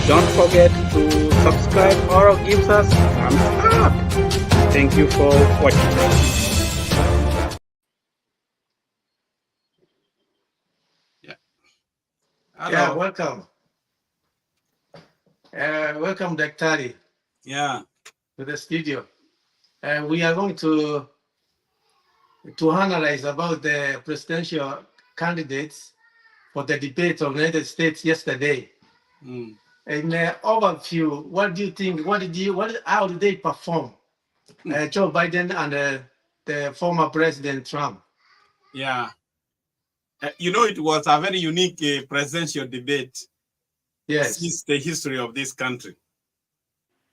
Don't forget to subscribe or give us thumbs up. Thank you for watching. Yeah, welcome. Welcome, Daktari, Yeah. to the studio. We are going to analyze about the presidential candidates for the debate of the United States yesterday. Mm. In overview, what do you think? How did they perform? Joe Biden and the former President Trump. Yeah. It was a very unique presidential debate. Yes. Since the history of this country.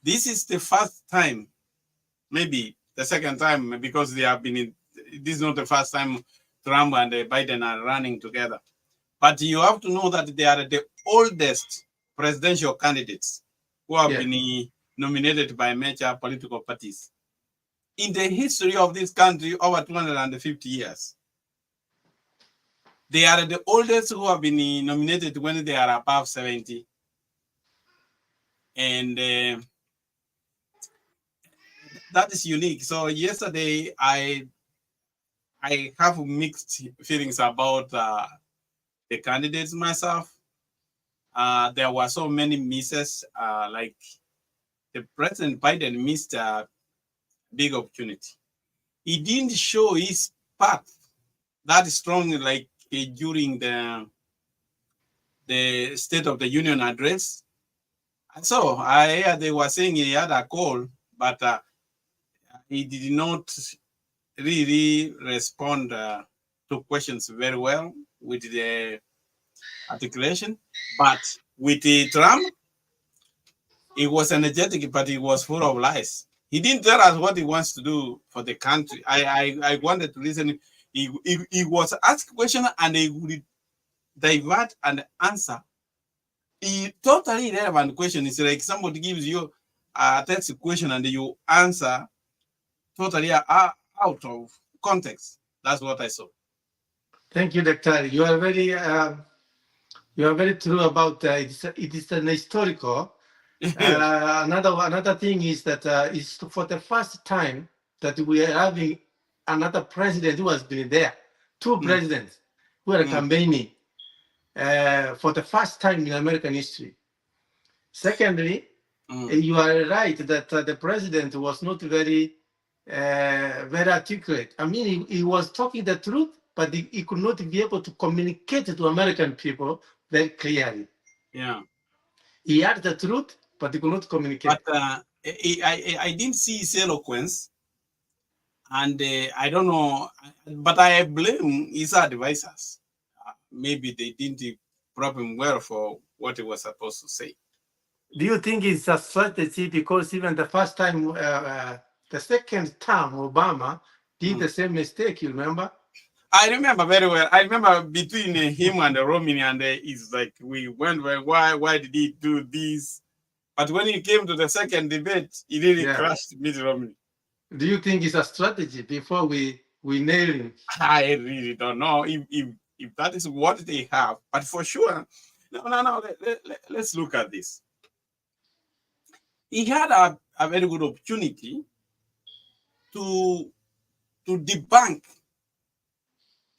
This is the first time, maybe the second time, because they have been this is not the first time Trump and Biden are running together. But you have to know that they are the oldest presidential candidates who have been nominated by major political parties. In the history of this country, over 250 years. They are the oldest who have been nominated when they are above 70. And that is unique. So yesterday, I have mixed feelings about the candidates myself. There were so many misses, like the President Biden missed a big opportunity. He didn't show his path that strongly like during the State of the Union address. So I heard they were saying he had a call, but he did not really respond to questions very well with the articulation. But with Trump, he was energetic, but he was full of lies. He didn't tell us what he wants to do for the country. I wanted to listen. He was asked a question and he would divert and answer. He totally irrelevant question. It's like somebody gives you a text question and you answer totally out of context. That's what I saw. Thank you, Dr. You are very true about it is an historical. Another thing is that it's for the first time that we are having another president who has been there. Two presidents who are campaigning for the first time in American history. Secondly, you are right that the president was not very articulate. I mean, he was talking the truth, but he could not be able to communicate to American people very clearly. Yeah. He had the truth, but he could not communicate. But I didn't see his eloquence. And I don't know, but I blame his advisors. Maybe they didn't prep him well for what he was supposed to say. Do you think it's a strategy? Because even the first time, the second term, Obama did the same mistake, you remember? I remember very well. I remember between him and Romney, and it's like we went, why did he do this? But when he came to the second debate, he really crushed Mitt Romney. Do you think it's a strategy before we nail him? I really don't know if that is what they have, but for sure. No. Let's look at this. He had a very good opportunity to debunk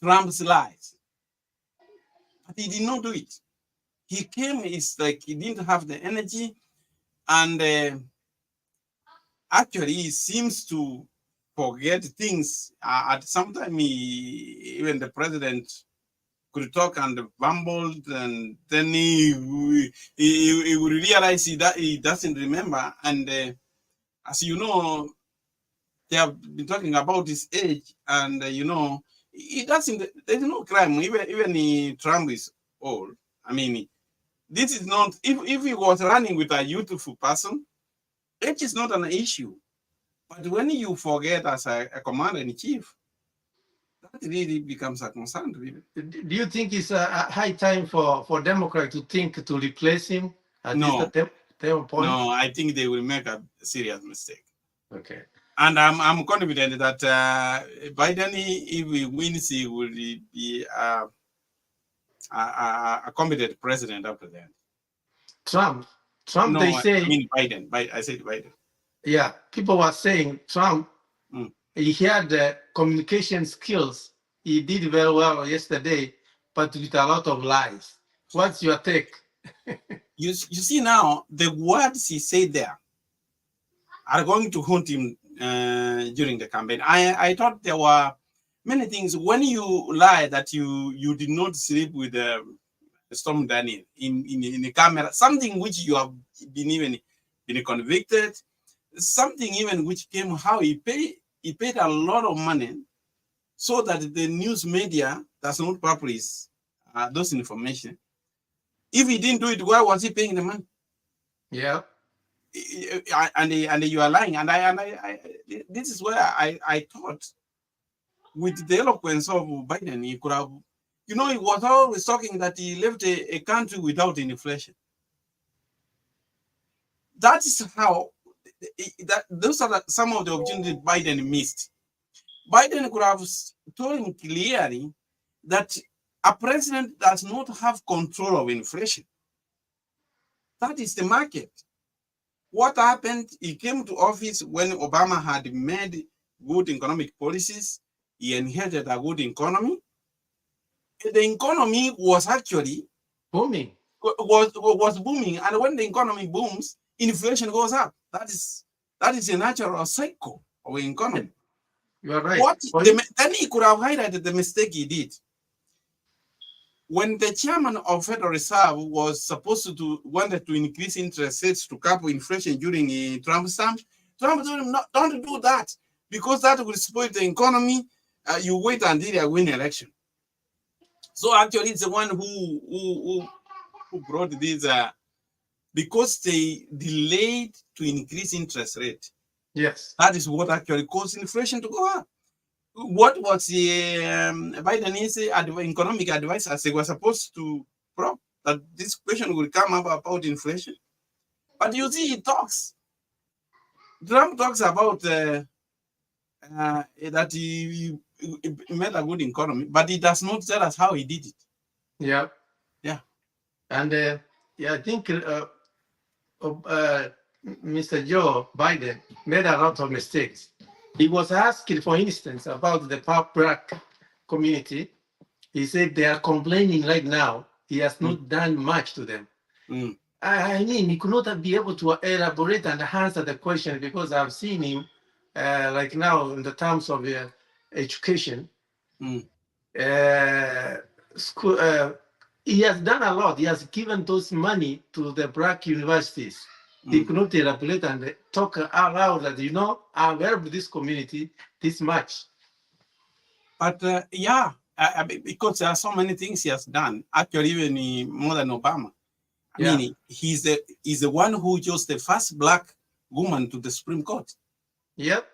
Trump's lies, but he did not do it. He came, it's like he didn't have the energy, and actually he seems to forget things. At some time, even the president could talk and bumbled, and then he would realize that he doesn't remember. And as you know, they have been talking about his age, and he doesn't. There's no crime. Even Trump is old. I mean, this is not. If he was running with a youthful person, age is not an issue. But when you forget as a commander in chief, that really becomes a concern. Do you think it's a high time for Democrats to think to replace him at this point? No, I think they will make a serious mistake. Okay. And I'm confident that Biden, if he wins, he will be a competent president after that. Trump? Trump, No, they I say, mean Biden. I said Biden. yeah, people were saying Trump, he had the communication skills. He did very well yesterday, but with a lot of lies. What's your take? You see now, the words he said there are going to haunt him during the campaign. I thought there were many things. When you lie that you did not sleep with Storm Daniel in the camera, something which you have been convicted, something even which came how he paid a lot of money so that the news media does not publish those information. If he didn't do it, why was he paying the money? Yeah. And you are lying. And this is where I thought with the eloquence of Biden, he could have, he was always talking that he left a country without inflation. That is how, those are some of the opportunities Biden missed. Biden could have told him clearly that a president does not have control of inflation. That is the market. What happened? He came to office when Obama had made good economic policies. He inherited a good economy. The economy was actually booming. Was booming, and when the economy booms, inflation goes up. That is a natural cycle of an economy. You are right. Then he could have highlighted the mistake he did. When the chairman of Federal Reserve was wanted to increase interest rates to curb inflation during Trump's term, Trump told him, don't do that because that will spoil the economy. You wait until you win the election. So actually, it's the one who brought this because they delayed to increase interest rate. Yes, that is what actually caused inflation to go up. What was the Biden's economic advisors? They were supposed to prop that this question will come up about inflation. But you see, Trump talks about that he made a good economy, but he does not tell us how he did it. Yeah. Yeah. And I think Mr. Joe Biden made a lot of mistakes. He was asked, for instance, about the black community. He said they are complaining right now. He has not done much to them. I mean, he could not be able to elaborate and answer the question because I've seen him, like now in the terms of education. School, he has done a lot. He has given those money to the black universities. He could not elaborate and talk out loud that, I've helped this community this much. But because there are so many things he has done, actually even more than Obama. I mean, he's the one who chose the first black woman to the Supreme Court. Yep.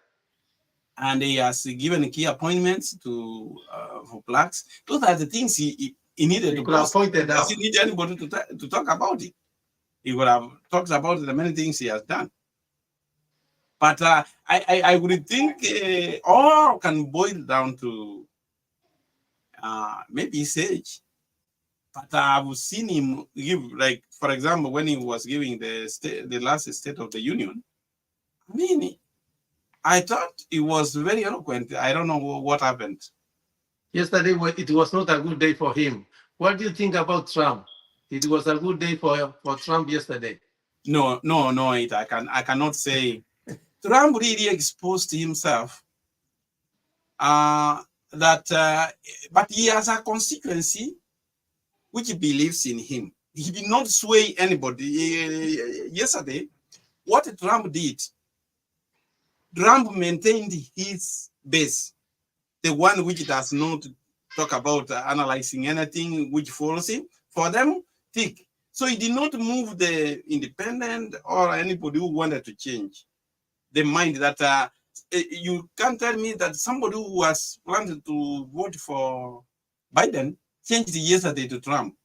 And he has given key appointments for blacks. Those are the things he needed to post. He doesn't need anybody to talk about it. He would have talked about the many things he has done. But I would think all can boil down to maybe his age. But I've seen him give, like, for example, when he was giving the last State of the Union, I mean, I thought it was very eloquent. I don't know what happened. Yesterday, it was not a good day for him. What do you think about Trump? It was a good day for Trump yesterday. No, I cannot say. Trump really exposed himself but he has a constituency which believes in him. He did not sway anybody. Yesterday, what Trump did, Trump maintained his base, the one which does not talk about analyzing anything which follows him. For them, thick. So he did not move the independent or anybody who wanted to change the mind that you can't tell me that somebody who was planning to vote for Biden changed yesterday to Trump.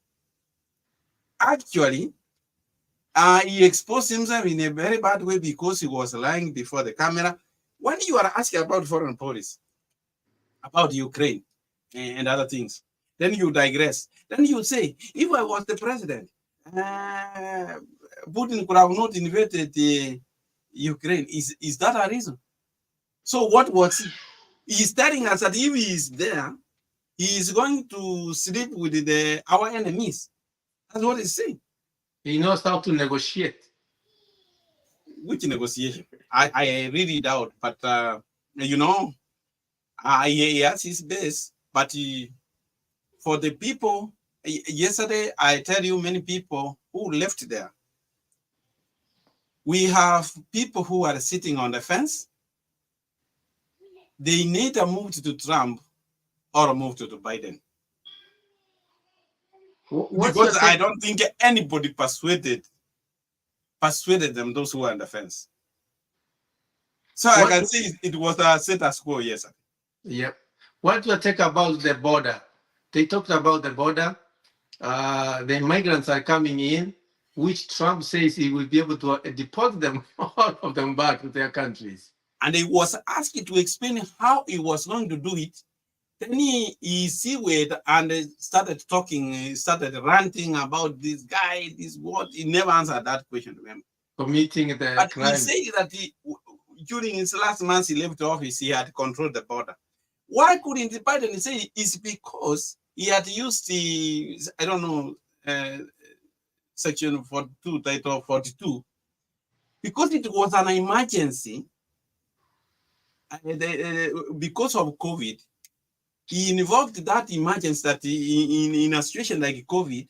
Actually, he exposed himself in a very bad way because he was lying before the camera. When you are asking about foreign policy, about Ukraine and other things, then you digress. Then you say, if I was the president, Putin could have not invaded the Ukraine. Is that a reason? So what was he? He's telling us that if he is there, he is going to sleep with our enemies. That's what he's saying. He knows how to negotiate. Which negotiation? I really doubt, but you know, he has his best. But for the people, yesterday I tell you many people who left there. We have people who are sitting on the fence. They neither moved to Trump or moved to Biden. Because I don't think anybody persuaded them, those who are on the fence. So I can say it was a status quo, yes. Yep. What do you take about the border? They talked about the border. The migrants are coming in, which Trump says he will be able to deport them, all of them back to their countries. And he was asked to explain how he was going to do it. Then he seawed and started talking, he started ranting about this guy, this what. He never answered that question, remember? Committing the crime. He said that during his last months he left office, he had controlled the border. Why couldn't Biden say it's because he had used the, I don't know, section 42, title 42, because it was an emergency, because of COVID. He invoked that emergency that in a situation like COVID,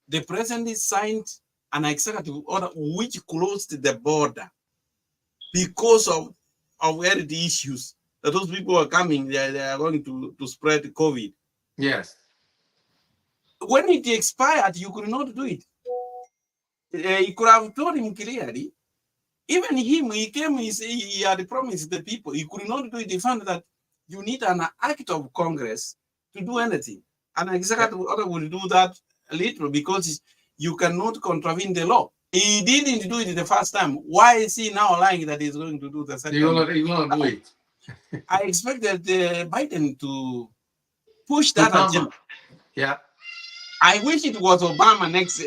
the president signed an executive order which closed the border because of health issues. That those people are coming, they are going to spread COVID. Yes. When it expired, you could not do it. He could have told him clearly. Even him, he came, he had promised the people. He could not do it. He found that you need an act of Congress to do anything. An executive order will do that little because you cannot contravene the law. He didn't do it the first time. Why is he now lying that he's going to do the second time? He will do it. I expected Biden to push that agenda. Yeah. I wish it was Obama next.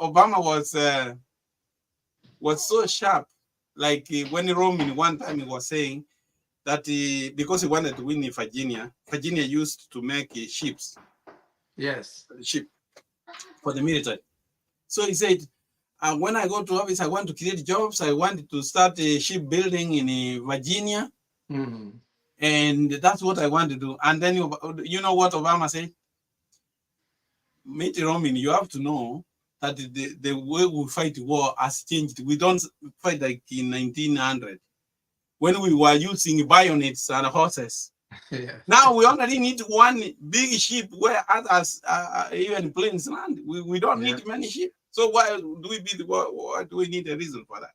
Obama was so sharp. Like when Roman one time he was saying that because he wanted to win in Virginia used to make ships. Yes. Ship for the military. So he said, when I go to office, I want to create jobs. I want to start a shipbuilding in Virginia. Mm-hmm. And that's what I want to do. And then you know what Obama said? Mitt Romney, you have to know that the way we fight war has changed. We don't fight like in 1900 when we were using bayonets and horses. Yeah. Now we only need one big ship where others even planes land. We don't need many ships. So why do we need a reason for that?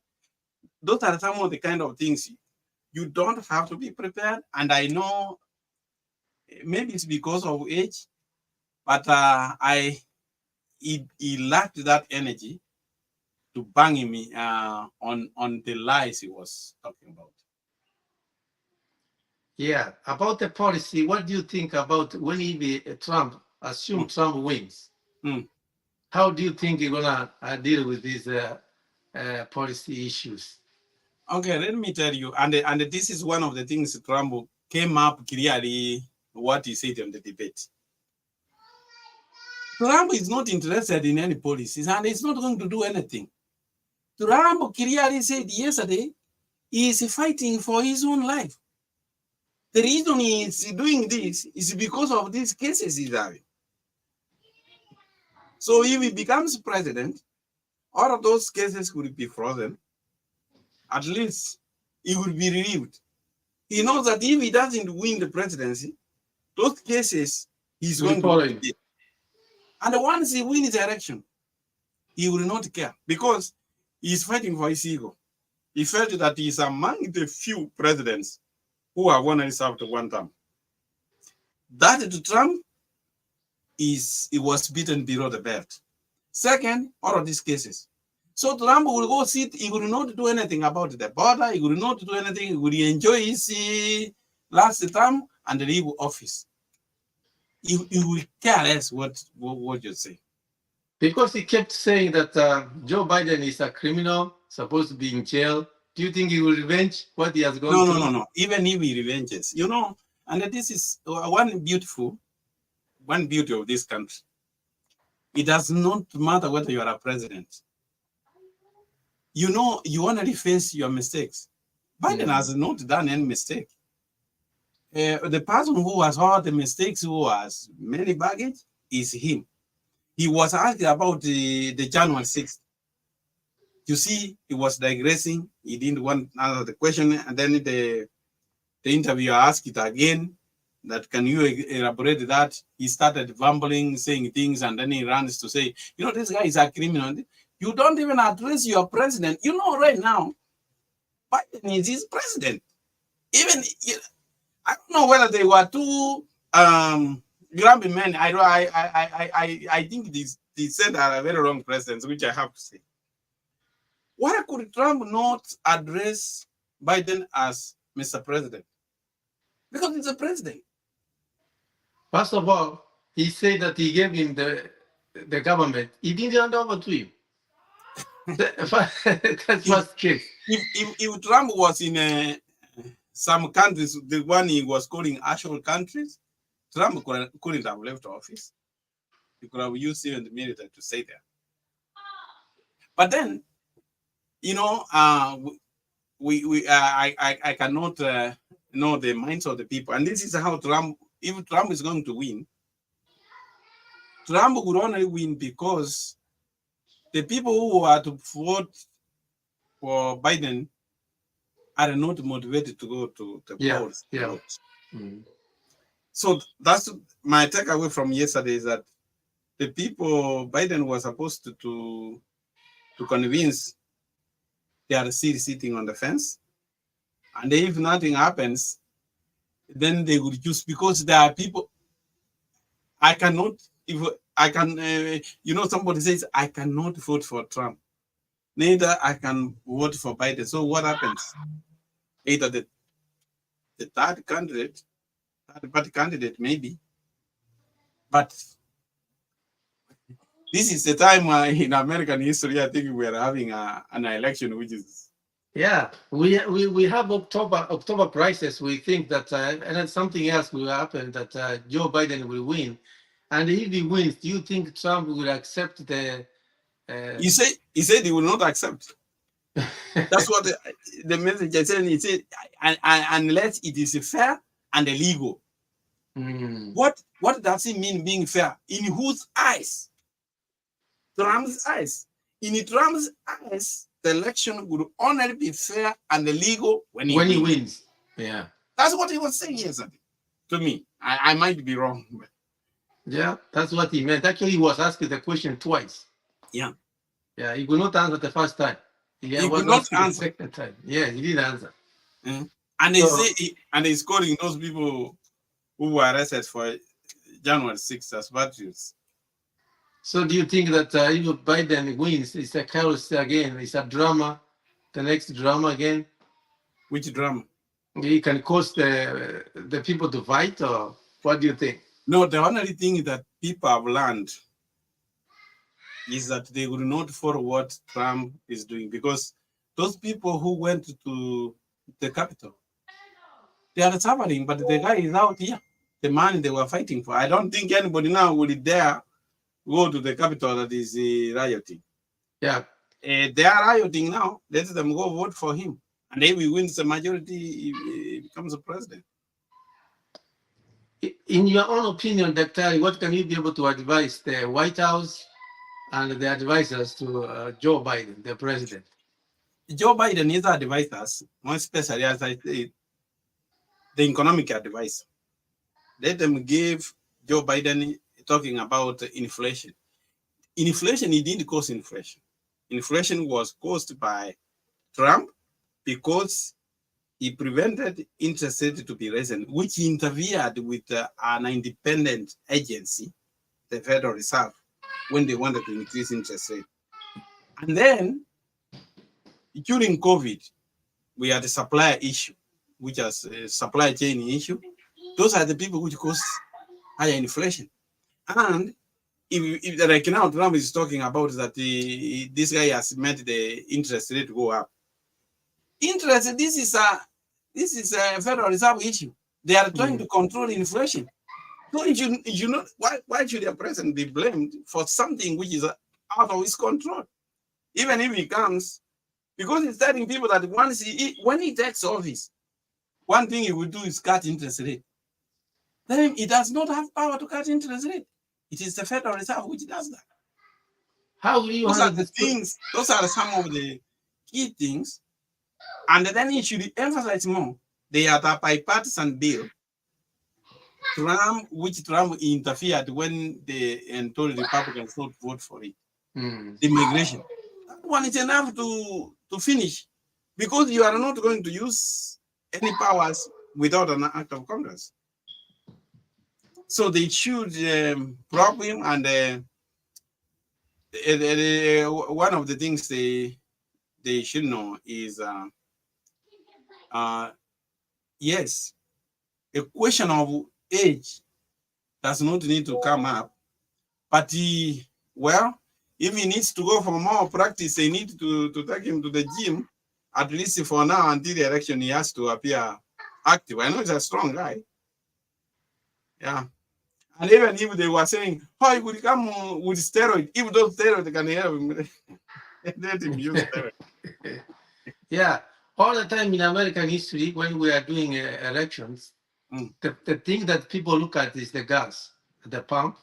Those are some of the kind of things you don't have to be prepared. And I know maybe it's because of age, but he lacked that energy to bang me on the lies he was talking about. Yeah, about the policy, what do you think about when Trump, assume Trump wins? How do you think you're gonna deal with these policy issues? Okay, let me tell you, and this is one of the things Trump came up clearly what he said on the debate. Trump is not interested in any policies and he's not going to do anything. Trump clearly said yesterday he is fighting for his own life. The reason he is doing this is because of these cases he's having. So if he becomes president, all of those cases will be frozen. At least he will be relieved. He knows that if he doesn't win the presidency, those cases he's going to get. And once he wins the election, he will not care because he's fighting for his ego. He felt that he is among the few presidents who have only served one term. That to Trump he was beaten below the belt. Second, all of these cases. So Trump will go sit, he will not do anything about the border, he will not do anything, he will enjoy his last term and leave office. He will care less what you say. Because he kept saying that Joe Biden is a criminal, supposed to be in jail. Do you think he will revenge what he has gone No, no, through? no, no. Even if he revenges, and this is one beauty of this country. It does not matter whether you are a president. You only face your mistakes. Biden has not done any mistake. The person who has all the mistakes, who has many baggage, is him. He was asked about the January 6th. You see, he was digressing. He didn't want to answer the question. And then the interviewer asked it again, that can you elaborate that? He started bumbling, saying things, and then he runs to say, this guy is a criminal. You don't even address your president. Right now, Biden is his president. Even, I don't know whether they were two grumpy men. I think these said are very wrong presidents, which I have to say. Why could Trump not address Biden as Mr. President? Because he's a president. First of all, he said that he gave him the government. He didn't hand over to him. That's first case. If Trump was in some countries, the one he was calling actual countries, Trump couldn't have left office. He could have used even the military to stay there. But then, I cannot know the minds of the people, and this is how Trump. If Trump is going to win, Trump would only win because the people who are to vote for Biden are not motivated to go to the polls. Yeah. So that's my takeaway from yesterday, is that the people Biden was supposed to convince, they are still sitting on the fence. And if nothing happens, then they would choose, because there are people. I cannot, if I can, somebody says, I cannot vote for Trump. Neither I can vote for Biden. So what happens? Either the third party candidate, maybe. But this is the time in American history, I think we are having an election, which is. Yeah, we have October crisis. We think that and then something else will happen, that Joe Biden will win, and if he wins, do you think Trump will accept the? He said he will not accept. That's what the message I said. He said, unless it is fair and legal. What does it mean being fair? In whose eyes? Trump's eyes. In Trump's eyes, the election would only be fair and legal when he wins. Yeah. That's what he was saying yesterday. To me, I might be wrong. But. Yeah, that's what he meant. Actually, he was asked the question twice. Yeah. Yeah, he could not answer the first time. He could not answer the second time. Yeah, he did answer. And he's calling those people who were arrested for January 6th as patriots. So do you think that if Biden wins, it's a chaos again? It's a drama, the next drama again? Which drama? He can cause the people to fight, or what do you think? No, the only thing that people have learned is that they will not follow what Trump is doing, because those people who went to the Capitol, they are suffering, but the guy is out here. The man they were fighting for. I don't think anybody now will dare go to the Capitol that is rioting. Yeah. They are rioting now. Let them go vote for him. And if he wins the majority, he becomes a president. In your own opinion, Dr. What can you be able to advise the White House and the advisors to Joe Biden, the president? Joe Biden is advisors, more especially, as I said, the economic advice. Let them give Joe Biden talking about inflation. Inflation, he didn't cause inflation. Inflation was caused by Trump because he prevented interest rate to be raised, which interfered with an independent agency, the Federal Reserve, when they wanted to increase interest rate. And then, during COVID, we had a supply issue, which is a supply chain issue. Those are the people which cause higher inflation. And if like now Trump is talking about that this guy has made the interest rate go up. Interest, this is a Federal Reserve issue. They are trying to control inflation. So you know why should the president be blamed for something which is out of his control? Even if he comes, because he's telling people that when he takes office, one thing he will do is cut interest rate. Then he does not have power to cut interest rate. It is the Federal Reserve which does that. How will you Those are handle the this? things. Those are some of the key things. And then he should emphasize more. They are the bipartisan bill. Trump interfered when they told Republicans not to vote for it. Immigration. That one is enough to finish, because you are not going to use any powers without an act of Congress. So they should prop him, and one of the things they should know is yes, a question of age does not need to come up, but well, if he needs to go for more practice, they need to take him to the gym, at least for now, until the election. He has to appear active. I know he's a strong guy. Yeah. And even if they were saying, oh, he would come with steroids, if those steroids can help him, let him use steroids. Yeah. All the time in American history, when we are doing elections, the thing that people look at is the gas at the pump.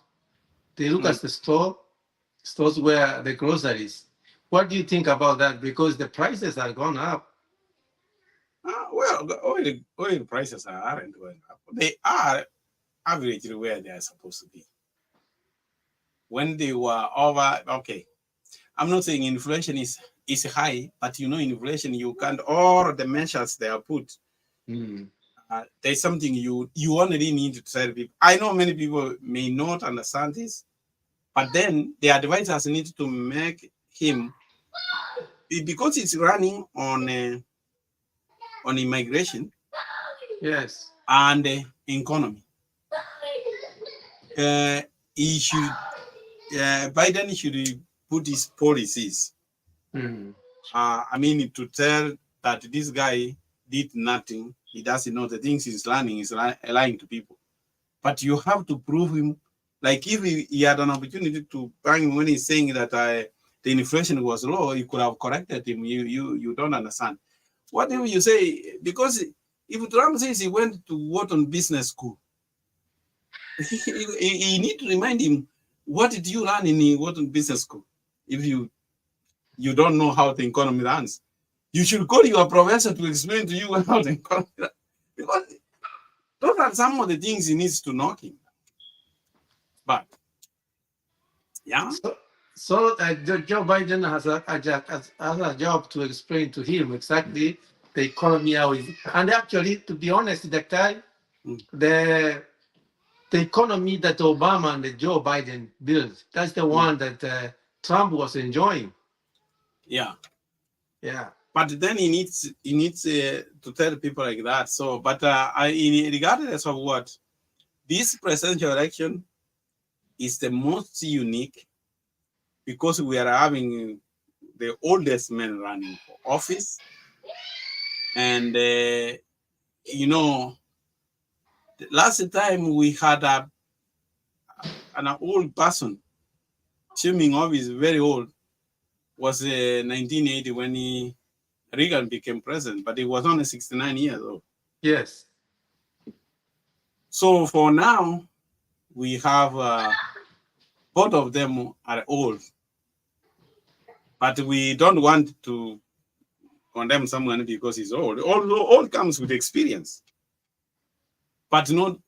They look at the stores where the groceries. What do you think about that? Because the prices are gone up. Well, the oil prices aren't going up. They are averagely where they are supposed to be. When they were over, okay, I'm not saying inflation is high, but inflation, you can't, all the measures they are put. There's something you only need to tell people. I know many people may not understand this, but then the advisors need to make him, because it's running on immigration, yes, and economy. He should, Biden should put his policies. I mean, to tell that this guy did nothing, he doesn't know the things he's learning, is lying to people. But you have to prove him. Like if he had an opportunity to bang him when he's saying that the inflation was low, you could have corrected him. You don't understand. What do you say? Because if Trump says he went to Wharton Business School, you need to remind him, what did you learn in Wharton Business School? If you don't know how the economy runs, you should call your professor to explain to you how the economy runs. Because those are some of the things he needs to knock him. But yeah. So Joe Biden has a job to explain to him exactly the economy how is. And actually, to be honest, that time, the economy that Obama and Joe Biden built, that's the one that Trump was enjoying. Yeah. Yeah. But then he needs to tell people like that. So, but regardless of what, this presidential election is the most unique, because we are having the oldest men running for office. And, the last time we had an old person, assuming obviously very old, was 1980 when Reagan became president, but he was only 69 years old. Yes. So for now, we have both of them are old, but we don't want to condemn someone because he's old. Old comes with experience, but not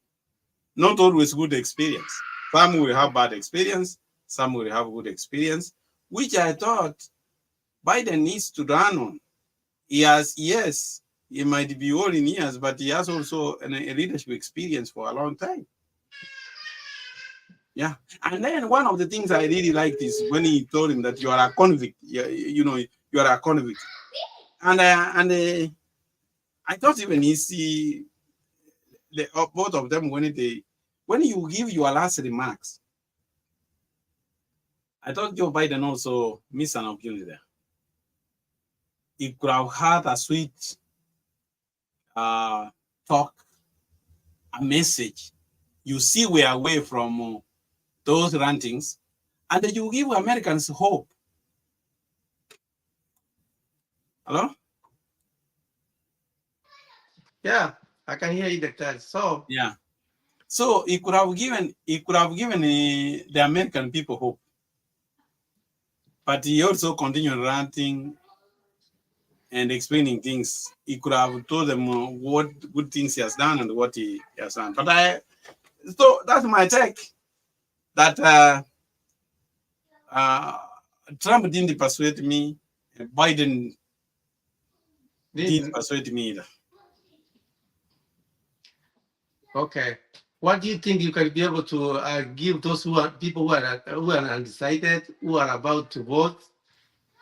always good experience. Some will have bad experience, some will have good experience, which I thought Biden needs to run on. He has, yes, he might be old in years, but he has also a leadership experience for a long time. Yeah. And then one of the things I really liked is when he told him that you are a convict, you are a convict. And I thought even both of them, when you give your last remarks, I thought Joe Biden also missed an opportunity there. He could have had a sweet talk, a message. You see, we are away from those rantings, and you give Americans hope. Hello? Yeah, I can hear you, Dr. So Yeah. So he could have given the American people hope, but he also continued ranting and explaining things. He could have told them what good things he has done and what he has done. But so that's my take. That Trump didn't persuade me. Biden didn't persuade me either. Okay. What do you think you can be able to give those people who are undecided, who are about to vote?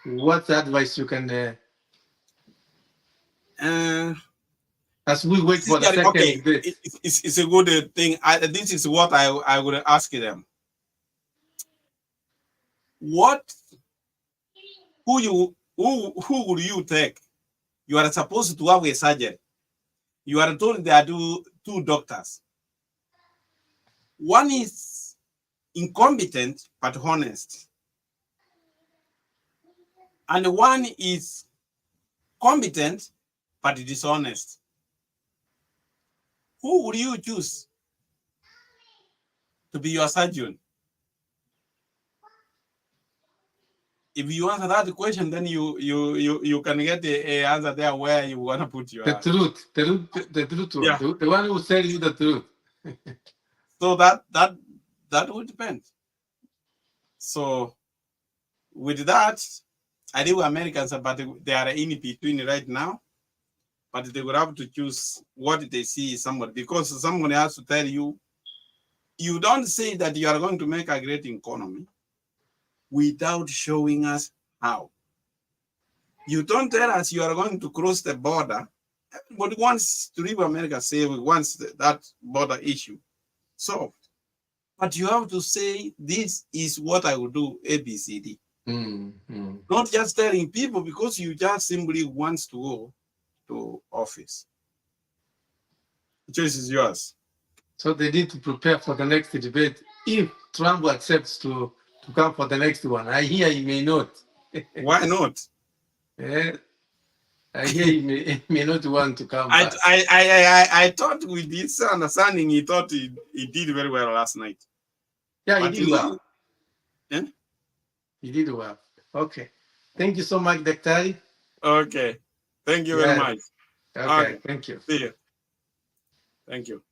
What advice you can, as we wait for the second okay, debate? it's a good thing. This is what I would ask them. Who would you take? You are supposed to have a surgery. You are told there are two doctors. One is incompetent but honest, and one is competent but dishonest. Who would you choose to be your surgeon? If you answer that question, then you can get a answer there where you want to put your The truth, the truth one, Yeah. the one who tells you the truth. So that would depend. So with that, I think Americans, but they are in between right now. But they will have to choose what they see is somebody, because someone has to tell you, you don't say that you are going to make a great economy without showing us how. You don't tell us you are going to cross the border. Everybody wants to leave America safe, wants that border issue solved. But you have to say, this is what I will do, A, B, C, D. Not just telling people because you just simply want to go to office. The choice is yours. So they need to prepare for the next debate. If Trump accepts to come for the next one, I hear he may not. Why not? I hear he may not want to come back. I thought with this understanding, he thought he did very well last night. Yeah, But he did well. Yeah? He did well. Okay. Thank you so much, Dr. Okay. Thank you very much. Okay, thank you. See you. Thank you.